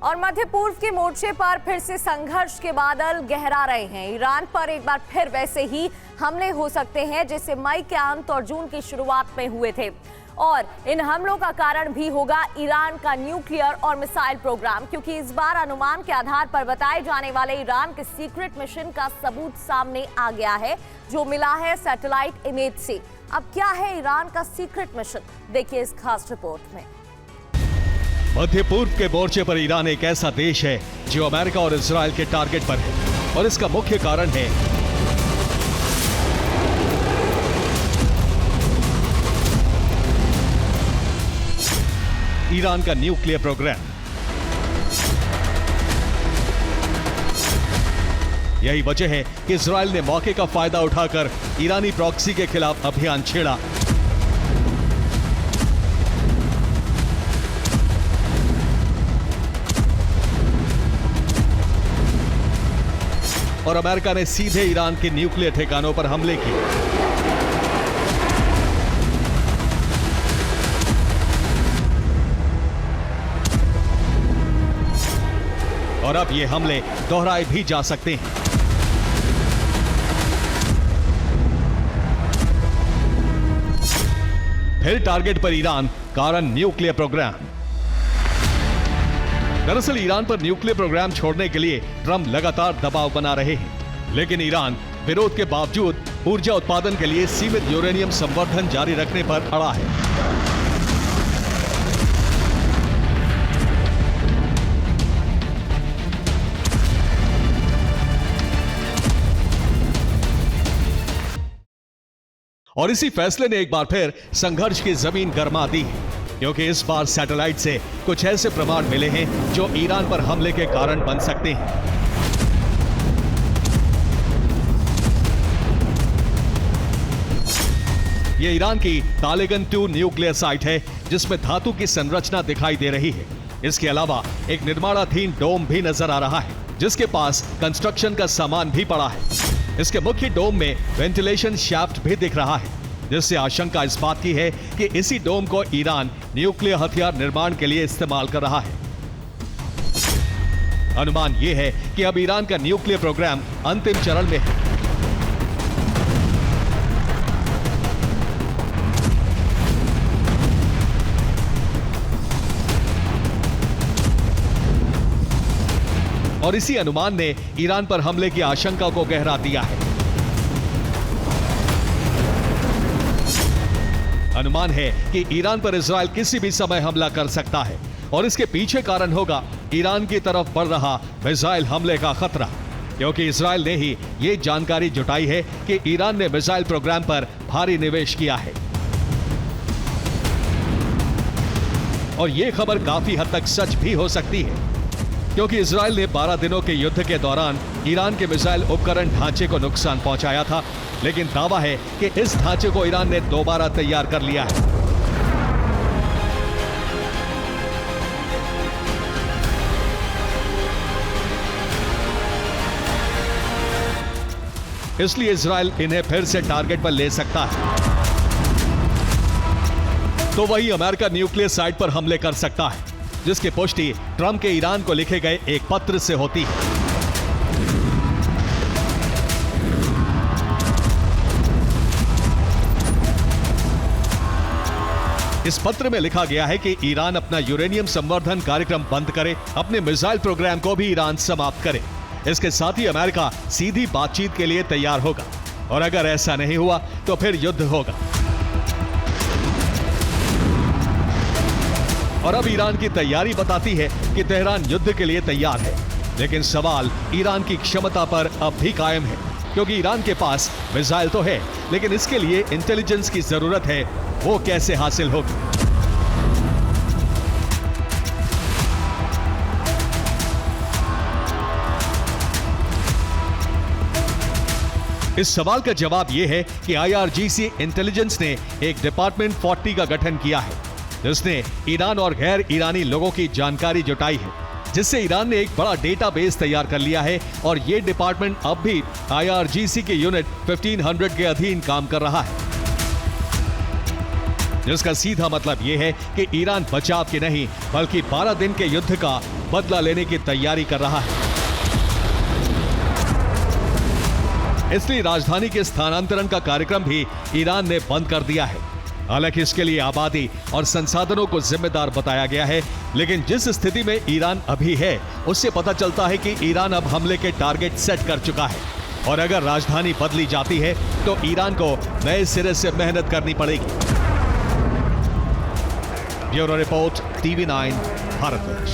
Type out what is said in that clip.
और मध्य पूर्व के मोर्चे पर फिर से संघर्ष के बादल गहरा रहे हैं। ईरान पर एक बार फिर वैसे ही हमले हो सकते हैं जैसे मई के अंत और जून की शुरुआत में हुए थे। और इन हमलों का कारण भी होगा ईरान का न्यूक्लियर और मिसाइल प्रोग्राम, क्योंकि इस बार अनुमान के आधार पर बताए जाने वाले ईरान के सीक्रेट मिशन का सबूत सामने आ गया है, जो मिला है सैटेलाइट इमेज से। अब क्या है ईरान का सीक्रेट मिशन, देखिए इस खास रिपोर्ट में। मध्य पूर्व के मोर्चे पर ईरान एक ऐसा देश है जो अमेरिका और इजराइल के टारगेट पर है, और इसका मुख्य कारण है ईरान का न्यूक्लियर प्रोग्राम। यही वजह है कि इजराइल ने मौके का फायदा उठाकर ईरानी प्रॉक्सी के खिलाफ अभियान छेड़ा। और अमेरिका ने सीधे ईरान के न्यूक्लियर ठिकानों पर हमले किए। और अब ये हमले दोहराए भी जा सकते हैं। फिर टारगेट पर ईरान, कारण न्यूक्लियर प्रोग्राम। दरअसल ईरान पर न्यूक्लियर प्रोग्राम छोड़ने के लिए ट्रंप लगातार दबाव बना रहे हैं, लेकिन ईरान विरोध के बावजूद ऊर्जा उत्पादन के लिए सीमित यूरेनियम संवर्धन जारी रखने पर अड़ा है। और इसी फैसले ने एक बार फिर संघर्ष की जमीन गरमा दी है, क्योंकि इस बार सैटेलाइट से कुछ ऐसे प्रमाण मिले हैं जो ईरान पर हमले के कारण बन सकते हैं। यह ईरान की तालेगन 2 न्यूक्लियर साइट है, जिसमें धातु की संरचना दिखाई दे रही है। इसके अलावा एक निर्माणाधीन डोम भी नजर आ रहा है, जिसके पास कंस्ट्रक्शन का सामान भी पड़ा है। इसके मुख्य डोम में वेंटिलेशन शाफ्ट भी दिख रहा है, जिससे आशंका इस बात की है कि इसी डोम को ईरान न्यूक्लियर हथियार निर्माण के लिए इस्तेमाल कर रहा है। अनुमान यह है कि अब ईरान का न्यूक्लियर प्रोग्राम अंतिम चरण में है। और इसी अनुमान ने ईरान पर हमले की आशंका को गहरा दिया है। अनुमान है कि ईरान पर इजराइल किसी भी समय हमला कर सकता है, और इसके पीछे कारण होगा ईरान की तरफ बढ़ रहा मिसाइल हमले का खतरा, क्योंकि इजराइल ने ही ये जानकारी जुटाई है कि ईरान ने मिसाइल प्रोग्राम पर भारी निवेश किया है। और यह खबर काफी हद तक सच भी हो सकती है, क्योंकि इजराइल ने 12 दिनों के युद्ध के दौरान ईरान के मिसाइल उपकरण ढांचे को नुकसान पहुंचाया था, लेकिन दावा है कि इस ढांचे को ईरान ने दोबारा तैयार कर लिया है। इसलिए इजराइल इन्हें फिर से टारगेट पर ले सकता है। तो वही अमेरिका न्यूक्लियर साइट पर हमले कर सकता है, जिसकी पुष्टि ट्रंप के ईरान को लिखे गए एक पत्र से होती है। इस पत्र में लिखा गया है कि ईरान अपना यूरेनियम संवर्धन कार्यक्रम बंद करे, अपने मिसाइल प्रोग्राम को भी ईरान समाप्त करे। इसके साथ ही अमेरिका सीधी बातचीत के लिए तैयार होगा, और अगर ऐसा नहीं हुआ तो फिर युद्ध होगा। और अब ईरान की तैयारी बताती है कि तेहरान युद्ध के लिए तैयार है, लेकिन सवाल ईरान की क्षमता पर अब भी कायम है, क्योंकि ईरान के पास मिसाइल तो है, लेकिन इसके लिए इंटेलिजेंस की जरूरत है। वो कैसे हासिल होगी? इस सवाल का जवाब यह है कि IRGC इंटेलिजेंस ने एक डिपार्टमेंट 40 का गठन किया है, जिसने ईरान और गैर ईरानी लोगों की जानकारी जुटाई है, जिससे ईरान ने एक बड़ा डेटाबेस तैयार कर लिया है। और ये डिपार्टमेंट अब भी IRGC के यूनिट 1500 के अधीन काम कर रहा है, जिसका सीधा मतलब यह है कि ईरान बचाव के नहीं बल्कि 12 दिन के युद्ध का बदला लेने की तैयारी कर रहा है। इसलिए राजधानी के स्थानांतरण का कार्यक्रम भी ईरान ने बंद कर दिया है। हालांकि इसके लिए आबादी और संसाधनों को जिम्मेदार बताया गया है, लेकिन जिस स्थिति में ईरान अभी है उससे पता चलता है कि ईरान अब हमले के टारगेट सेट कर चुका है और अगर राजधानी बदली जाती है तो ईरान को नए सिरे से मेहनत करनी पड़ेगी। Bureau report, TV9 Bharatvarsh.